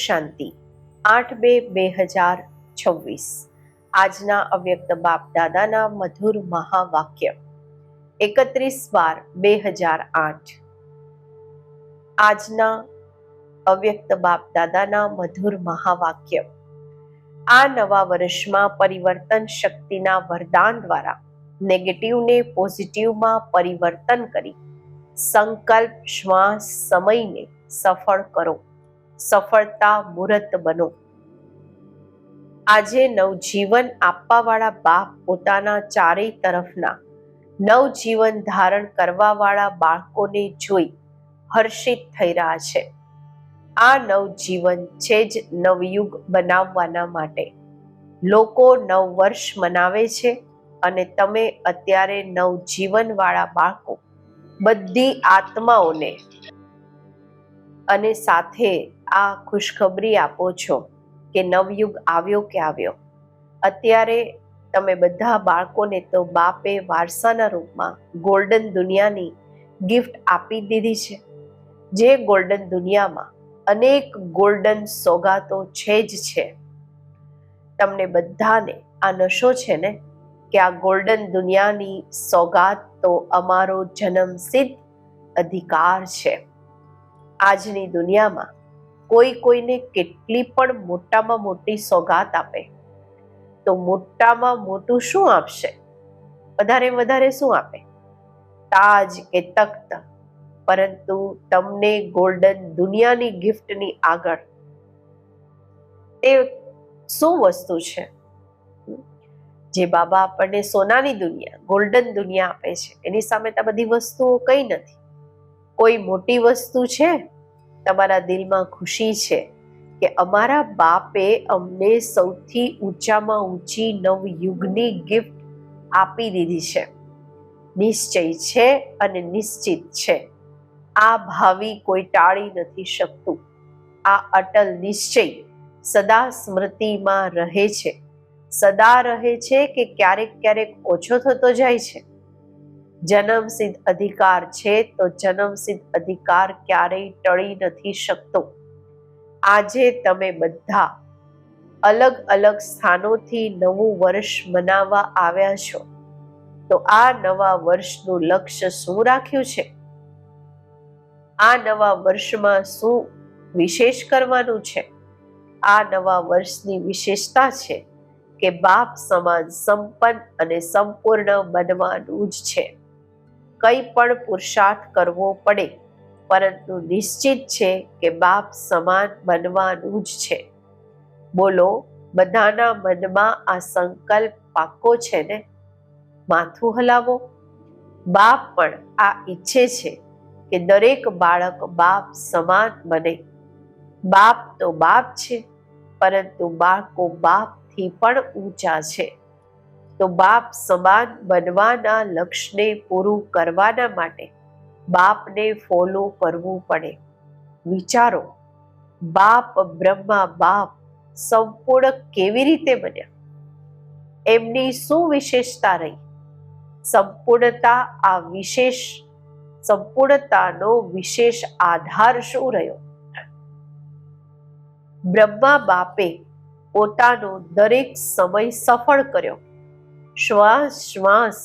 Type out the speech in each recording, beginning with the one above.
શાંતિ 8/2/2026 આજના અવ્યક્ત બાપ દાદાના મધુર મહાવાક્ય 31/12/2008 આજના અવ્યક્ત બાપ દાદાના મધુર મહાવાક્ય આ નવા વર્ષમાં પરિવર્તન શક્તિના વરદાન દ્વારા નેગેટિવને પોઝિટિવમાં પરિવર્તન કરી સંકલ્પ શ્વાસ સમયને સફળ કરો, સફળતા મૂર્ત બનો. આજે નવજીવન આપવાવાળા બાપ પોતાના ચારેય તરફના નવજીવન ધારણ કરવાવાળા બાળકોને જોઈ હર્ષિત થઈ રહ્યા છે. આ નવજીવન છે જ નવયુગ બનાવવાના માટે. લોકો નવ વર્ષ મનાવે છે અને તમે અત્યારે નવજીવનવાળા બાળકો બધી આત્માઓને અને સાથે આ ખુશખબરી આપો છો કે નવયુગ આવ્યો કે આવ્યો. અત્યારે તમે બધા બાળકોને તો બાપે વારસાના રૂપમાં ગોલ્ડન દુનિયાની ગિફ્ટ આપી દીધી છે. જે ગોલ્ડન દુનિયામાં અનેક ગોલ્ડન સોગાતો છે જ છે. તમને બધાને આ નશો છે ને કે આ ગોલ્ડન દુનિયાની સોગાત તો અમારો જન્મસિદ્ધ અધિકાર છે. આજની દુનિયામાં કોઈ કોઈને કેટલી પણ મોટામાં મોટી સોગાત આપે તો મોટામાં મોટું શું આપશે? વધારે વધારે શું આપે? તાજ કે તખ્ત. પરંતુ તમને ગોલ્ડન દુનિયાની ગિફ્ટની આગળ તે શું વસ્તુ છે? જે બાબા આપણને સોનાની દુનિયા ગોલ્ડન દુનિયા આપે છે એની સામે તો બધી વસ્તુઓ કઈ નથી. કોઈ મોટી વસ્તુ છે? તમારા દિલમાં ખુશી છે કે અમારા બાપે અમને સૌથી ઊંચામાં ઊંચી નવયુગની ગિફ્ટ આપી દીધી છે. નિશ્ચય છે અને નિશ્ચિત છે. આ ભાવિ કોઈ ટાળી નથી શકતું. આ અટલ નિશ્ચય સદા સ્મૃતિમાં રહે છે. સદા રહે છે કે ક્યારેક ક્યારેક ઓછો થતો જાય છે. જન્મસિદ્ધ અધિકાર છે તો જન્મસિદ્ધ અધિકાર ક્યારેય ટળી નથી શકતો. આજે તમે બધા અલગ અલગ સ્થાનોથી નવું વર્ષ મનાવવા આવ્યા છો તો આ નવા વર્ષનું લક્ષ્ય શું રાખ્યું છે? આ નવા વર્ષમાં શું વિશેષ કરવાનું છે? આ નવા વર્ષની વિશેષતા છે કે બાપ સમાન સંપન્ન અને સંપૂર્ણ બનવાનું જ છે. કંઈ પણ પુરુષાર્થ કરવો પડે પરંતુ નિશ્ચિત છે કે બાપ સમાન બનવાનું જ છે. બોલો, બધાના મનમાં આ સંકલ્પ પાક્કો છે ને? માથું હલાવો. બાપ પણ આ ઈચ્છે છે કે દરેક બાળક બાપ સમાન બને. બાપ તો બાપ છે પરંતુ બાળકો બાપથી પણ ઊંચા છે. તો બાપ સમાન બનવાના લક્ષ્યને પૂરું કરવાના માટે બાપને ફોલો કરવું પડે. વિચારો, બાપ બ્રહ્મા બાપ સંપૂર્ણ કેવી રીતે બન્યા? એમની શું વિશેષતા રહી? સંપૂર્ણતાનો વિશેષ આધાર શું રહ્યો? બ્રહ્મા બાપે પોતાનો દરેક સમય સફળ કર્યો. શ્વાસ શ્વાસ,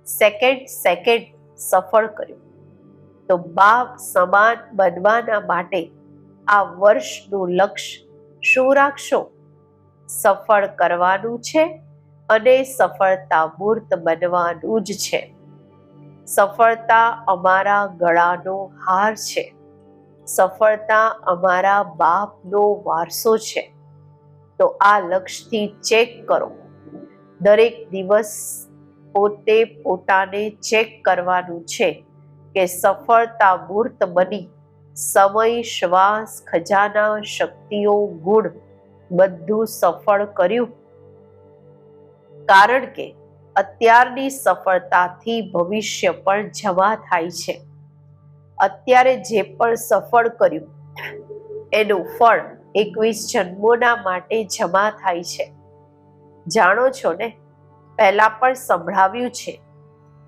સેકન્ડ સેકન્ડ સફળ કર્યો. તો બાપ સમાન બનવાના માટે આ વર્ષનું લક્ષ્ય શું રાખશો? સફળ કરવાનું છે અને સફળતા મૂર્ત બનવાનું જ છે. સફળતા અમારા ગળાનો હાર છે. સફળતા અમારા બાપનો વારસો છે. તો આ લક્ષ્યથી ચેક કરો. દરેક દિવસ પોતે પોતાને ચેક કરવાનું છે કે સફળતા મૂર્ત બની સમય શ્વાસ ખજાના શક્તિઓ ગુણ બધું સફળ કર્યું. કારણ કે અત્યારની સફળતાથી ભવિષ્ય પણ જમા થાય છે. અત્યારે જે પણ સફળ કર્યું એનું ફળ 21 જન્મોના માટે જમા થાય છે. જાણો છો ને, પહેલા પણ સંભળાવ્યું છે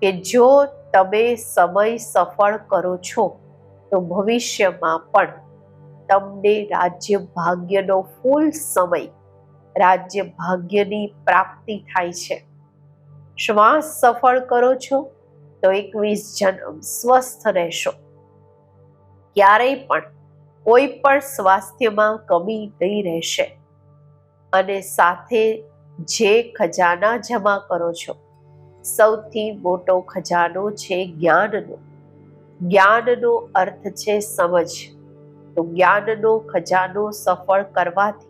કે જો તમે સમય સફળ કરો છો તો ભવિષ્યમાં પણ તમને રાજ્ય ભાગ્યનો ફૂલ સમય, રાજ્ય ભાગ્યની પ્રાપ્તિ થાય છે. શ્વાસ સફળ કરો છો તો 21 જન્મ સ્વસ્થ રહેશો. ક્યારેય પણ કોઈ પણ સ્વાસ્થ્યમાં કમી નહીં રહેશે. અને સાથે જે ખજાના જમા કરો છો, સૌથી મોટો ખજાનો છે જ્ઞાનનો. જ્ઞાનનો અર્થ છે સમજ. તો જ્ઞાનનો ખજાનો સફળ કરવાથી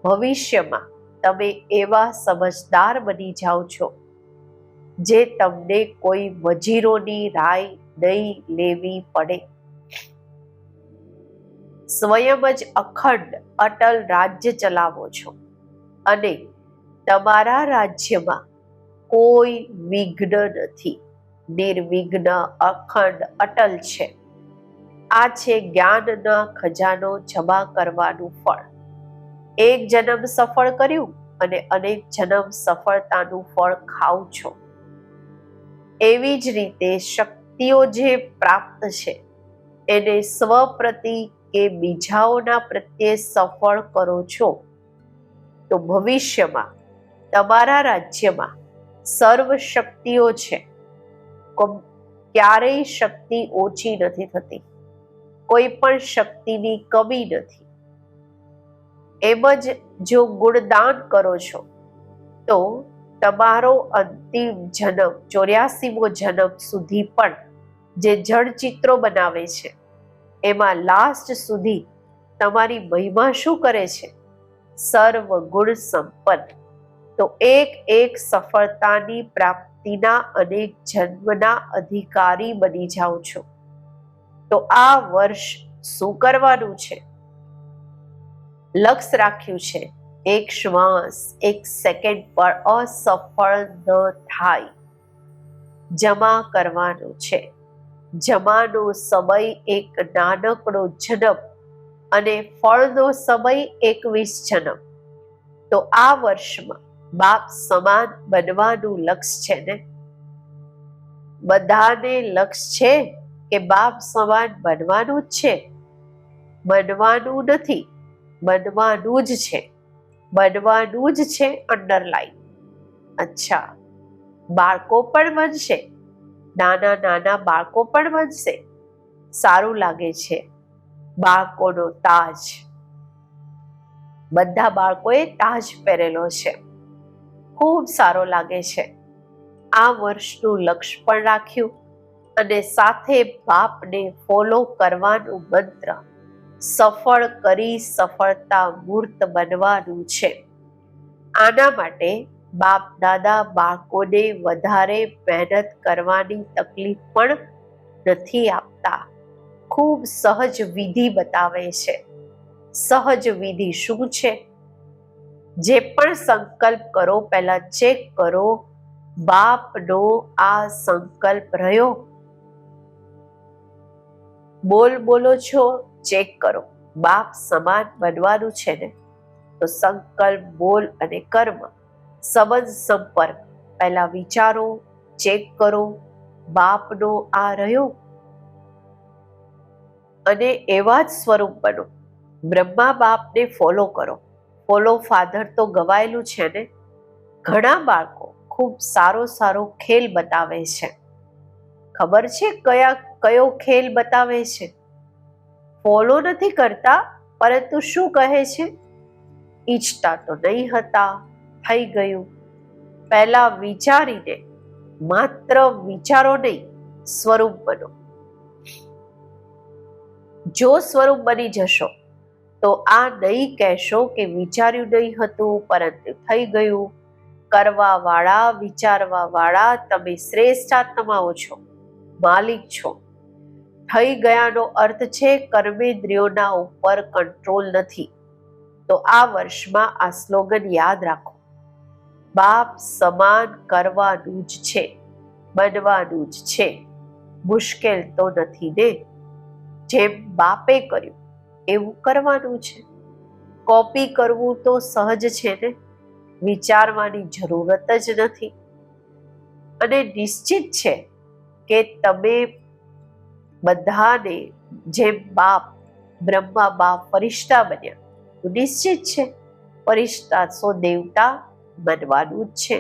ભવિષ્યમાં તમે એવા સમજદાર બની જાઓ છો જે તમને કોઈ વજીરોની રાય નહીં લેવી પડે. સ્વયં જ અખંડ અટલ રાજ્ય ચલાવો છો અને તમારા રાજ્યમાં કોઈ વિઘ્ન નથી. નિર્વિઘ્ન, અખંડ, અટલ છે. આ છે જ્ઞાનના ખજાનો જમા કરવાનું ફળ. એક જન્મ સફળ કર્યું અને અનેક જન્મ સફળતાનું ફળ ખાવ છો. એવી જ રીતે શક્તિઓ જે પ્રાપ્ત છે એને સ્વ પ્રતિ કે બીજાઓના પ્રત્યે સફળ કરો છો તો ભવિષ્યમાં તમારા રાજ્યમાં સર્વ શક્તિઓ છે. ક્યારેય શક્તિ ઓછી નથી થતી, કોઈ પણ શક્તિની કમી નથી. એમ જ જો ગુણદાન કરો છો તો તમારો અંતિમ જન્મ 84મો જન્મ સુધી પણ જે જળચિત્રો બનાવે છે એમાં લાસ્ટ સુધી તમારી મહિમા શું કરે છે? સર્વ ગુણ સંપન્ન. તો એક સફળતાની પ્રાપ્તિના અનેક જન્મના અધિકારી બની જાઓ છો. તો આ વર્ષ શું કરવાનું છે? લક્ષ્ય રાખ્યું છે એક શ્વાસ, એક સેકન્ડ પણ અસફળ ન થાય. જમા કરવાનું છે. જમાનો સમય એક નાનકડો જન્મ અને ફળનો સમય 21 જન્મ. તો આ વર્ષમાં બાપ સમાન બનવાનું લક્ષ્ય છે ને? બધાને લક્ષ્ય છે કે બાપ સમાન બનવાનું જ છે? બનવાનું નથી, બનવાનું જ છે. બનવાનું જ છે અંડરલાઈન. અચ્છા, બાળકો પણ બનશે, નાના નાના બાળકો પણ બનશે. સારું લાગે છે. બાળકોનો તાજ, બધા બાળકોએ તાજ પહેરેલો છે, ખૂબ સારો લાગે છે. આ વર્ષનું લક્ષ્ય પણ રાખ્યું અને સાથે બાપને ફોલો કરવાનું મંત્ર સફળ કરી સફળતા મૂર્ત બનવાનું છે. આના માટે બાપ દાદા બાળકોને વધારે મહેનત કરવાની તકલીફ પણ નથી આપતા. ખૂબ સહજ વિધિ બતાવે છે. સહજ વિધિ શું છે? જે પણ સંકલ્પ કરો પહેલા ચેક કરો બાપનો આ સંકલ્પ રહ્યો. બોલો છો, ચેક કરો. બાપ સમાન બનવાનું છે ને? તો સંકલ્પ, બોલ અને કર્મ સંબંધ સંપર્ક પહેલા વિચારો, ચેક કરો બાપનો આ રહ્યો અને એવા જ સ્વરૂપ બનો. બ્રહ્મા બાપને ફોલો કરો. ફોલો ફાધર તો ગવાયેલું છે ને? ઘણા બાળકો ખૂબ સારો ખેલ બતાવે છે. ખબર છે કયો ખેલ બતાવે છે? ફોલો નથી કરતા, પરંતુ શું કહે છે? ઈચ્છતા તો નહીં હતા, થઈ ગયું. પહેલા વિચારીને, માત્ર વિચારો નહીં, સ્વરૂપ બનો. જો સ્વરૂપ બની જશો તો આ નહીં કહેશો કે વિચાર્યું નહીં હતું પરંતુ થઈ ગયું. કરવા વાળા, વિચારવા વાળા તમે શ્રેષ્ઠ આત્માઓ છો, માલિક છો. થઈ ગયાનો અર્થ છે કર્મેન્દ્રિયોના ઉપર કંટ્રોલ નથી. તો આ વર્ષમાં આ સ્લોગન યાદ રાખો. બાપ સમાન કરવાનું જ છે, બનવાનું જ છે. મુશ્કેલ તો નથી ને? જેમ બાપે કર્યું એવું કરવાનું છે. કોપી કરવું તો સહજ છે ને? વિચારવાની જરૂરત જ નથી. અને નિશ્ચિત છે કે તમે બધાને જેમ બાપ બ્રહ્મા બાપ ફરિશ્તા બન્યા તો નિશ્ચિત છે ફરિશ્તા સો દેવતા બનવાનું જ છે.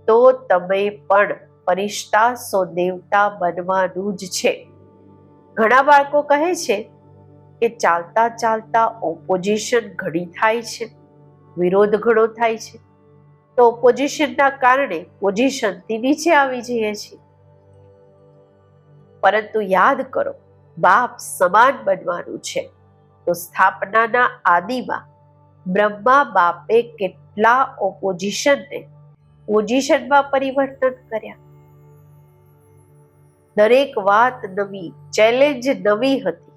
તો તમે પણ ફરિશ્તા સો દેવતા બનવાનું જ છે. ઘણા બાળકો કહે છે કે ચાલતા ચાલતા ઓપોઝિશન ઘણી થાય છે, વિરોધ ઘણો થાય છે, તો ઓપોઝિશનના કારણે પોઝિશનથી નીચે આવી જઈએ છીએ. પરંતુ યાદ કરો, બાપ સમાન બનવાનું છે. તો સ્થાપનાના આદિમાં બ્રહ્મા બાપે કેટલા ઓપોઝિશનને પોઝિશનમાં પરિવર્તન કર્યા. દરેક વાત નવી, ચેલેન્જ નવી હતી.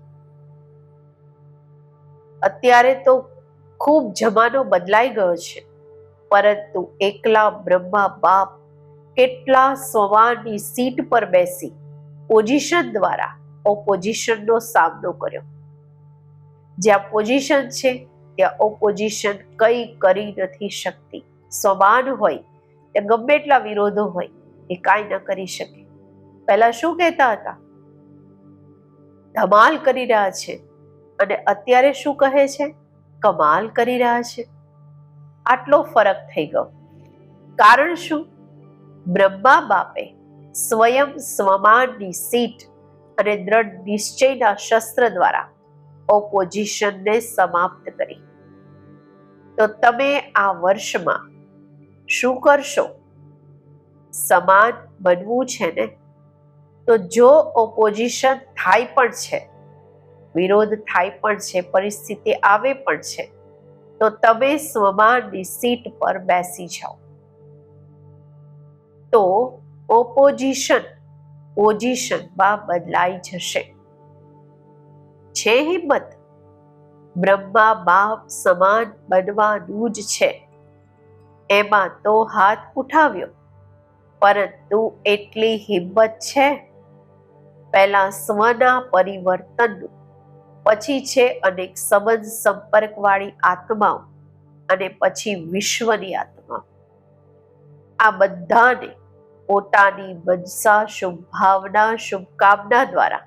અત્યારે તો ખૂબ જમાનો બદલાઈ ગયો છે, પરંતુ એકલા બ્રહ્મા બાપ કેટલા સ્વમાનની સીટ પર બેસી પોઝિશન દ્વારા ઓપોઝિશનનો સામનો કર્યો. જ્યાં પોઝિશન છે ત્યાં ઓપોઝિશન કંઈ કરી નથી શકતી. સ્વમાન હોય ત્યાં ગમે એટલા વિરોધો હોય એ કાંઈ ન કરી શકે. પહેલા શું કહેતા હતા? ધમાલ કરી રહ્યા છે, અને અત્યારે શું કહે છે? કમાલ કરી રહ્યા છે. આટલો ફરક થઈ ગયો. કારણ શું? બ્રહ્મા બાપે સ્વયં સ્વમાનની સીટ અને દ્રઢ નિશ્ચયના શસ્ત્ર દ્વારા ઓપોઝિશનને સમાપ્ત કરી. તો તમે આ વર્ષમાં શું કરશો? સમાન બનવું છે ને? તો જો ઓપોઝિશન થાય પણ છે, વિરોધ થાય પણ છે, પરિસ્થિતિ આવે પણ છે, તો તમે સ્વમાનની સીટ પર બેસી જાઓ. તો ઓપોઝિશન પોઝિશનમાં બદલાઈ જશે. છે હિંમત? બ્રહ્મા બાપ સમાન બનવાનું જ છે. એમાં તો હાથ ઉઠાવ્યો, પરંતુ એટલી હિંમત છે? પહેલા સ્વના પરિવર્તનનું, પછી છે અનેક સંબંધ સંપર્કવાળી આત્માઓ, અને પછી વિશ્વની આત્મા. આ બધાને પોતાની મનસા, શુભ ભાવના, શુભકામના દ્વારા,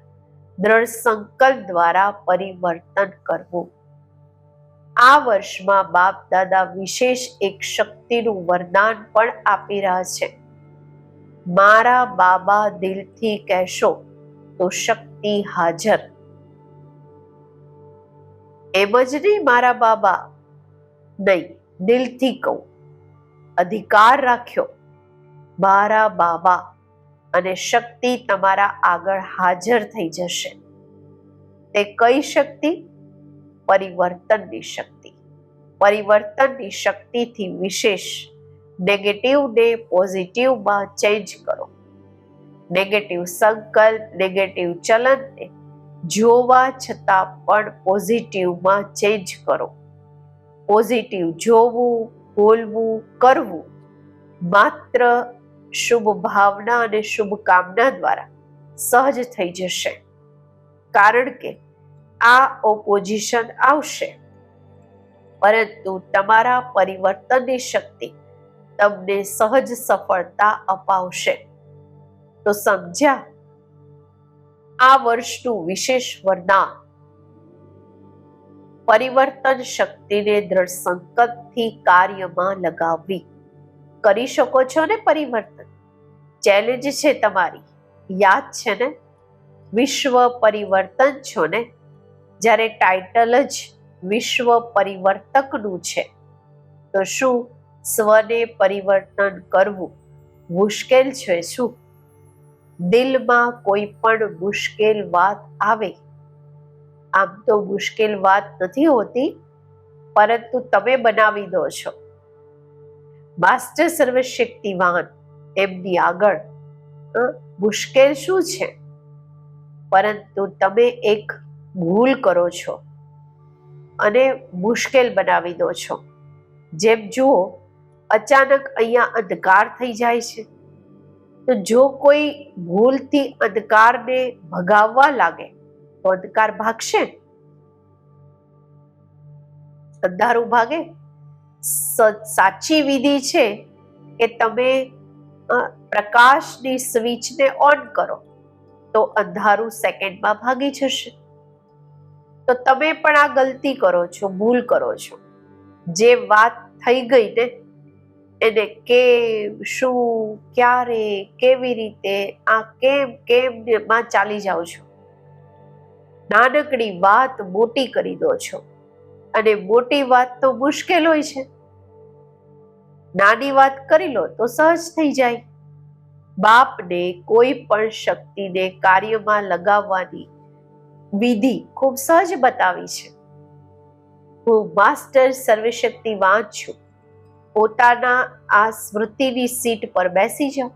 દ્રઢ સંકલ્પ દ્વારા પરિવર્તન કરવું. આ વર્ષમાં બાપ દાદા વિશેષ એક શક્તિનું વરદાન પણ આપી રહ્યા છે. મારા બાબા દિલથી કહેશો તો શક્તિ હાજર. એમ જ નહીં મારા બાબા, નહીં, દિલથી કહું. અધિકાર રાખ્યો મારા બાબા, અને શક્તિ તમારા આગળ હાજર થઈ જશે. તે કઈ શક્તિ? પરિવર્તનની શક્તિ. પરિવર્તનની શક્તિથી વિશેષ નેગેટિવને પોઝિટિવમાં ચેન્જ કરો. નેગેટિવ સંકલ્પ, નેગેટિવ ચલનને જોવા છતાં પણ પોઝિટિવમાં ચેન્જ કરો. પોઝિટિવ જોવું, બોલવું, કરવું માત્ર શુભ ભાવના અને શુભકામના દ્વારા સહજ થઈ જશે. કારણ કે આ ઓપોઝિશન આવશે, પરંતુ તમારા પરિવર્તનની શક્તિ તમને સહજ સફળતા અપાવશે. તો સમજ્યા? આ વર્ષનું વિશેષ વરદાન પરિવર્તન શક્તિને દ્રઢ સંકલ્પથી કાર્યમાં લગાવવી. કરી શકો છો ને પરિવર્તન? ચેલેન્જ છે તમારી, યાદ છે ને? વિશ્વ પરિવર્તન છો ને? જ્યારે ટાઇટલ જ વિશ્વ પરિવર્તકનું છે, તો શું સ્વને પરિવર્તન કરવું મુશ્કેલ છે? શું દિલમાં કોઈ પણ મુશ્કેલ વાત આવે? આમ તો મુશ્કેલ વાત નથી હોતી, પરંતુ તમે બનાવી દો છો. માસ્ટર સર્વશક્તિવાન એમની આગળ મુશ્કેલ શું છે? પરંતુ તમે એક ભૂલ કરો છો અને મુશ્કેલ બનાવી દો છો. જેમ જુઓ, અચાનક અહીંયા અંધકાર થઈ જાય છે, તો જો કોઈ ભૂલથી અંધકારને ભગાવવા લાગે તો અંધકાર ભાગશે? અંધારું ભાગે? સાચી વિધિ છે કે તમે પ્રકાશની સ્વિચને ઓન કરો તો અંધારું સેકન્ડમાં ભાગી જશે. તો તમે પણ આ ગલતી કરો છો, ભૂલ કરો છો. જે વાત થઈ ગઈ ને એને કેમ, શું, ક્યારે, કેવી રીતે, આ કેમ કેમ માં ચાલી જાઓ છો. નાનકડી વાત મોટી કરી દો છો, અને મોટી વાત તો મુશ્કેલ હોય છે. નાની વાત કરી લો તો સહજ થઈ જાય. બાપને કોઈ પણ શક્તિને કાર્યમાં લગાવવાની વિધિ ખૂબ સહજ બતાવી છે. હું માસ્ટર સર્વશક્તિવાન છું. પોતાના આ સ્મૃતિની સીટ પર બેસી જાઓ.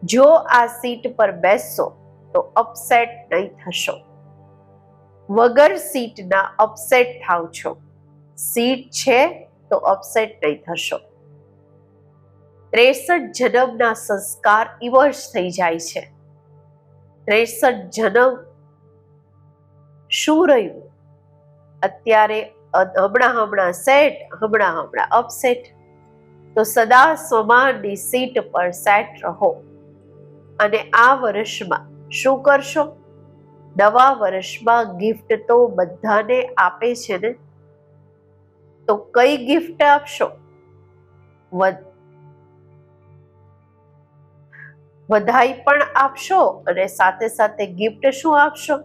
જો આ સીટ પર બેસશો તો અપસેટ નહીં થશો. વગર સીટના અપસેટ થાવ છો. સીટ છે તો અપસેટ નહીં થશો. 63 જન્મના સંસ્કાર ઇવર્સ થઈ જાય છે. 63 જન્મ શું રહ્યું? અત્યારે હમણાં સેટ, હમણાં અપસેટ. તો સદા સ્વમાનની સીટ પર સેટ રહો. અને આ વર્ષમાં શું કરશો? નવા વર્ષમાં ગિફ્ટ તો બધાને આપે છે ને, તો કઈ ગિફ્ટ આપશો? વધાઈ પણ આપશો અને સાથે સાથે ગિફ્ટ શું આપશો?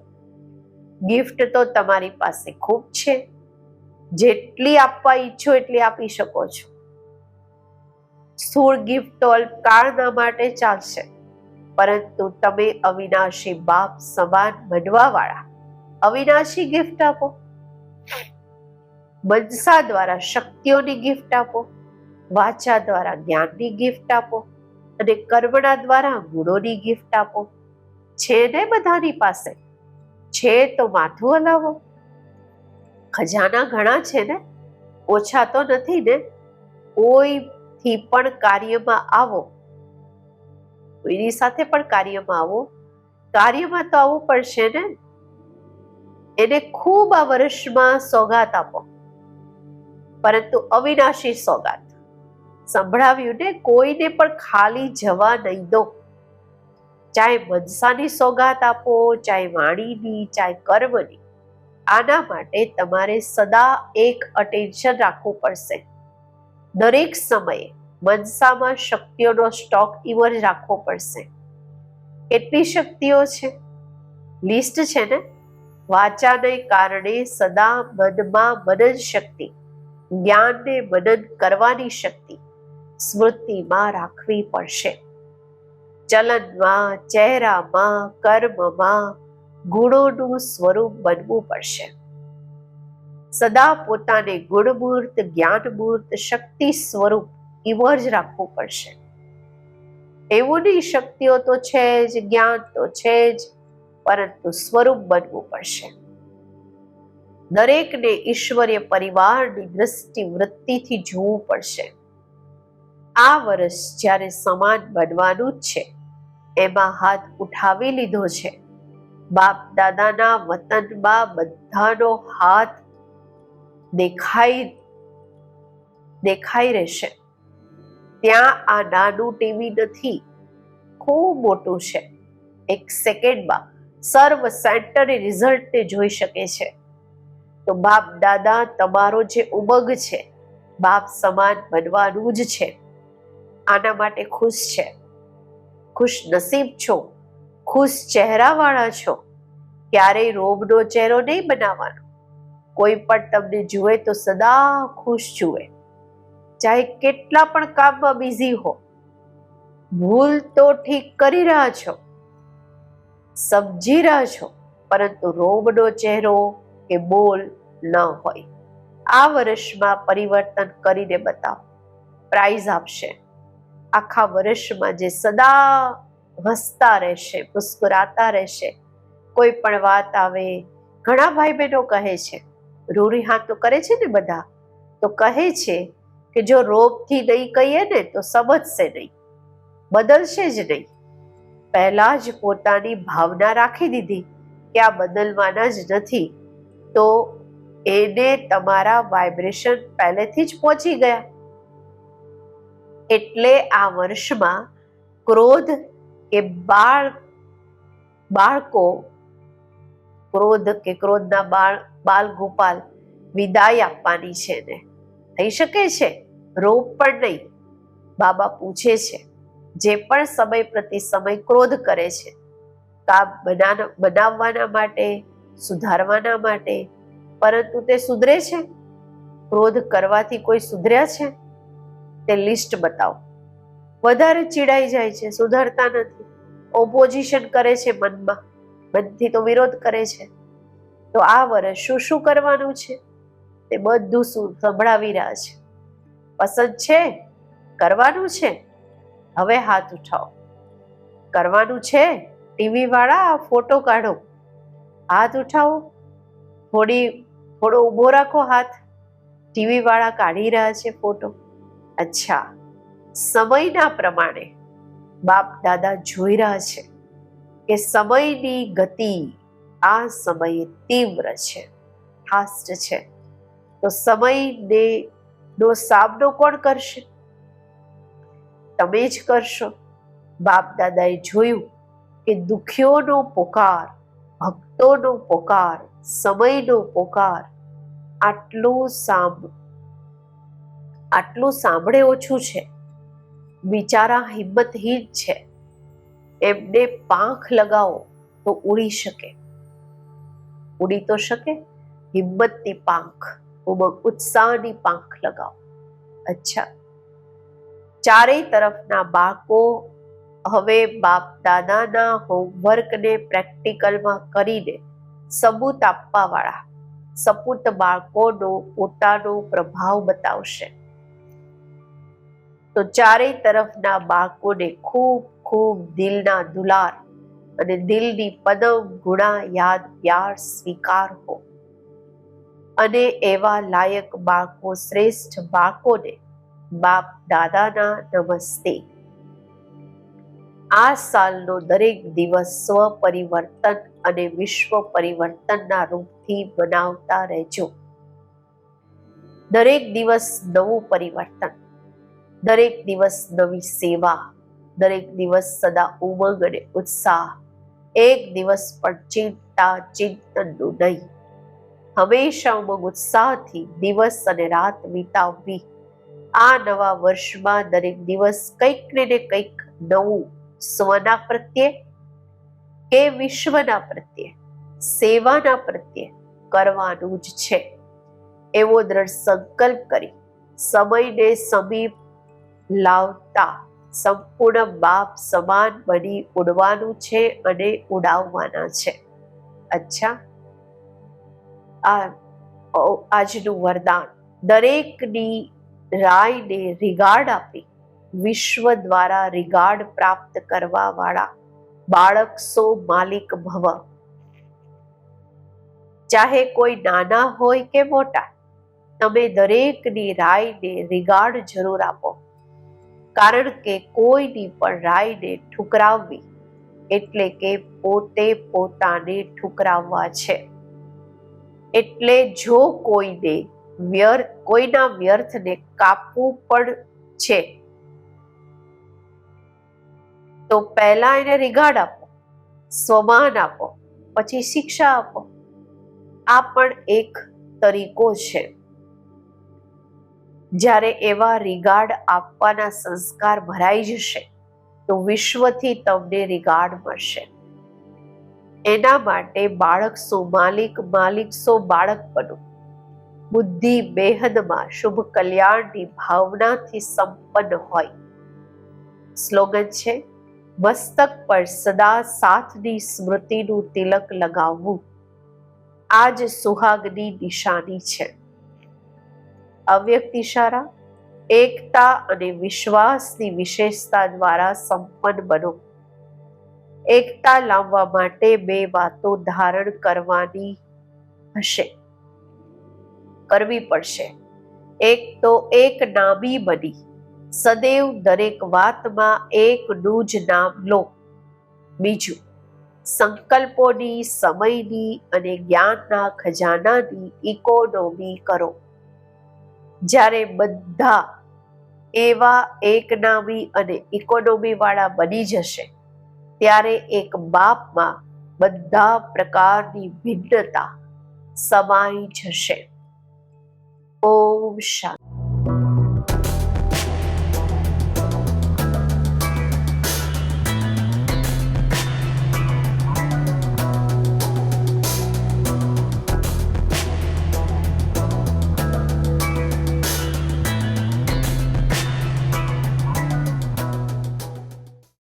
ગિફ્ટ તો તમારી પાસે ખૂબ છે. જેટલી આપવા ઈચ્છો એટલી આપી શકો છો. સ્થૂળ ગિફ્ટ તો અલ્પકાળના માટે ચાલશે, પરંતુ તમે અવિનાશી બાપ સમાન બનવા વાળા અવિનાશી ગિફ્ટ આપો. મનસા દ્વારા શક્તિઓની ગિફ્ટ આપો. વાચા દ્વારા જ્ઞાનની ગિફ્ટ આપો. અને કર્મણા દ્વારા ગુણોની ગિફ્ટ આપો. છે ને બધાની પાસે? છે તો માથું હલાવો. ખજાના ઘણા છે ને, ઓછા તો નથી ને. કોઈથી પણ કાર્યમાં આવો, કોઈની સાથે પણ કાર્યમાં આવો. કાર્યમાં તો આવવું પડશે ને. એને ખૂબ આ વર્ષમાં સોગાત આપો, પરંતુ અવિનાશી સોગાત. સંભળાવ્યું ને, કોઈને પણ ખાલી જવા નહીં દો. ચાહે મનસાની સોગાત આપો, ચાહે વાણીની, ચાહે કર્મની. આના માટે તમારે સદા એક અટેન્શન રાખવું પડશે. દરેક સમયે મનસામાં શક્તિઓનો સ્ટોક ઇવર રાખવો પડશે. કેટલી શક્તિઓ છે? લિસ્ટ છે ને. વાચાને કારણે સદા મનમાં મનન શક્તિ, જ્ઞાનને મનન કરવાની શક્તિ સ્મૃતિમાં રાખવી પડશે. ચલનમાં, ચહેરામાં, કર્મમાં ગુણોનું સ્વરૂપ બનવું પડશે. સદા પોતાને ગુણમૂર્ત, જ્ઞાનમૂર્ત, શક્તિ સ્વરૂપ ઇવર જ રાખવું પડશે. એવું નહીં શક્તિઓ તો છે જ, જ્ઞાન તો છે જ, પરંતુ સ્વરૂપ બનવું પડશે. દરેકને ઈશ્વરીય પરિવારની દ્રષ્ટિ વૃત્તિથી જોવું પડશે. આ વર્ષ જ્યારે સમાન બનવાનું જ છે, એમાં હાથ ઉઠાવી લીધો છે. બાપ દાદાના વતનમાં બધાનો હાથ દેખાઈ રહેશે. ત્યાં આ નાનું ટીવી નથી, ખૂબ મોટું છે. એક સેકન્ડમાં સર્વ સેન્ટરે રિઝલ્ટને જોઈ શકે છે. તો બાપ દાદા તમારો જે ઉમંગ છે, બાપ સમાન બનવાનું જ છે. આના માટે ખુશ છે. ખુશ નસીબ છો, ખુશ ચહેરાવાળા છો. ક્યારેય રોબનો ચહેરો નહીં બનાવવાનો. કોઈ પણ તમને જુએ તો સદા ખુશ જુએ. ચાહે કેટલા પણ કામમાં બિઝી હો. ભૂલ તો ઠીક કરી રહ્યા છો, સમજી રહ્યા છો, પરંતુ રોબનો ચહેરો કે બોલ ન હોય. આ વર્ષમાં પરિવર્તન કરીને બતાવો. પ્રાઇઝ આપશે. આખા વર્ષમાં જે સદા હસતા રહેશે, મુસ્કુરાતા રહેશે. કોઈ પણ વાત આવે, ઘણા ભાઈ બહેનો કહે છે, રૂરિહાન તો કરે છે ને બધા, તો કહે છે કે જો રોબથી નહીં કહીએ ને તો સમજશે નહીં, બદલશે જ નહીં. પહેલા જ પોતાની ભાવના રાખી દીધી કે આ બદલવાના જ નથી, તો એને તમારા વાઇબ્રેશન પહેલેથી જ પહોંચી ગયા. એટલે આ વર્ષમાં ક્રોધ કે બાળકો ક્રોધ કે ક્રોધના બાલ ગોપાલ વિદાય આપવાની છે ને, થઈ શકે છે, રોપ પણ નહીં. બાબા પૂછે છે, જે પણ સમય પ્રતિ સમય ક્રોધ કરે છે, કામ બનાવવાના માટે, સુધારવાના માટે, પરંતુ તે સુધરે છે? ક્રોધ કરવાથી કોઈ સુધર્યા છે? તે લિસ્ટ બતાવો. વધારે ચીડાઈ જાય છે, સુધરતા નથી, ઓપોઝિશન કરે છે મનમાં, મનથી તો વિરોધ કરે છે. તો આ વર્ષ શું શું કરવાનું છે તે બધું સંભળાવી રહ્યા છે. પસંદ છે? કરવાનું છે? હવે હાથ ઉઠાવો. કરવાનું છે? ટીવી વાળા ફોટો કાઢો, હાથ ઉઠાવો. થોડો ઊભો રાખો હાથ. ટીવી વાળા કાઢી રહ્યા છે ફોટો. અચ્છા, સમયના પ્રમાણે બાપ દાદા જોઈ રહ્યા છે કે સમયની ગતિ આ સમયે તીવ્ર છે, ફાસ્ટ છે. તો સમયનો સામનો કોણ કરશે? તમે જ કરશો. બાપ દાદાએ જોયું કે દુખીઓનો પોકાર, ભક્તોનો પોકાર, સમયનો પોકાર આટલું સાંભળે ઓછું છે. બિચારા હિંમતહીન છે, એમને પાંખ લગાવો તો ઉડી શકે. ઉડી તો શકે. હિંમતની પાંખ, ઉત્સાહની પાંખ લગાવો. અચ્છા, ચારેય તરફના બાળકો હવે બાપ દાદાના હોમવર્કને પ્રેક્ટિકલમાં કરીને સબૂત આપવા વાળા સપૂત બાળકોનો પોતાનો પ્રભાવ બતાવશે. તો ચારેય તરફના બાળકોને ખૂબ ખૂબ દિલના દુલાર અને દિલની પદમ ગુણા યાદ પ્યાર સ્વીકાર હો. અને એવા લાયક બાળકો, શ્રેષ્ઠ બાળકોને બાપ દાદાના નમસ્તે. આ સાલનો દરેક દિવસ સ્વ પરિવર્તન અને વિશ્વ પરિવર્તનના રૂપથી બનાવતા રહેજો. દરેક દિવસ નવું પરિવર્તન, દરેક દિવસ નવી સેવા, દરેક દિવસ સદા ઉમંગ અને ઉત્સાહ. એક દિવસ પણ ચિંતનનું નહીં. હંમેશા ઉમંગ ઉત્સાહથી દિવસ અને રાત વિતાવવી. આ નવા વર્ષમાં દરેક દિવસ કંઈક ને કંઈક નવું સ્વના પ્રત્યે કે વિશ્વના પ્રત્યે, સેવાના પ્રત્યે કરવાનું જ છે. એવો દ્રઢ સંકલ્પ કરી સમયને સમીપ લાવતા સંપૂર્ણ બાપ સમાન બની ઉડવાનું છે અને ઉડાવવાના છે. અચ્છા, આજનું વરદાન દરેકની રાયને રિગાર્ડ આપી વિશ્વ દ્વારા રિગાર્ડ પ્રાપ્ત કરવા વાળા બાળક સો માલિક ભવ. ચાહે કોઈ નાના હોય કે મોટા, તમે દરેકની રાયને રિગાર્ડ જરૂર આપો. કારણ કે કોઈની પણ રાયને ઠુકરાવવી એટલે કે પોતે પોતાને ઠુકરાવવા છે. એટલે જો કોઈના વ્યર્થને કાપવું પણ છે તો પહેલા એને રિગાર્ડ આપો, સ્વમાન આપો, પછી શિક્ષા આપો. આ પણ એક તરીકો છે. જ્યારે એવા રિગાર્ડ આપવાના સંસ્કાર ભરાઈ જશે તો વિશ્વથી તમને રિગાર્ડ મળશે. એના માટે બાળક સો માલિક, માલિક સો બાળક બનો. બુદ્ધિ બેહદમાં શુભ કલ્યાણની ભાવનાથી સંપન્ન હોય. સ્લોગન છે, મસ્તક પર સદા સાથની સ્મૃતિનું તિલક લગાવવું. આ જ સુહાગની નિશાની છે. અવ્યક્ત ઇશારા, એકતા અને વિશ્વાસની વિશેષતા દ્વારા સંપન્ન બનો. એકતા લાવવા માટે બે વાતો ધારણ કરવી પડશે. એક તો એક નામી બની સદૈવ દરેક વાતમાં એકનું જ નામ લો. બીજું, સંકલ્પોની, સમયની અને જ્ઞાનના ખજાનાની ઇકોનોમી કરો. જ્યારે બધા એવા એકનામી અને ઇકોનોમી વાળા બની જશે ત્યારે એક બાપમાં બધા પ્રકારની ભિન્નતા સમાઈ જશે. ઓમ શાંતિ.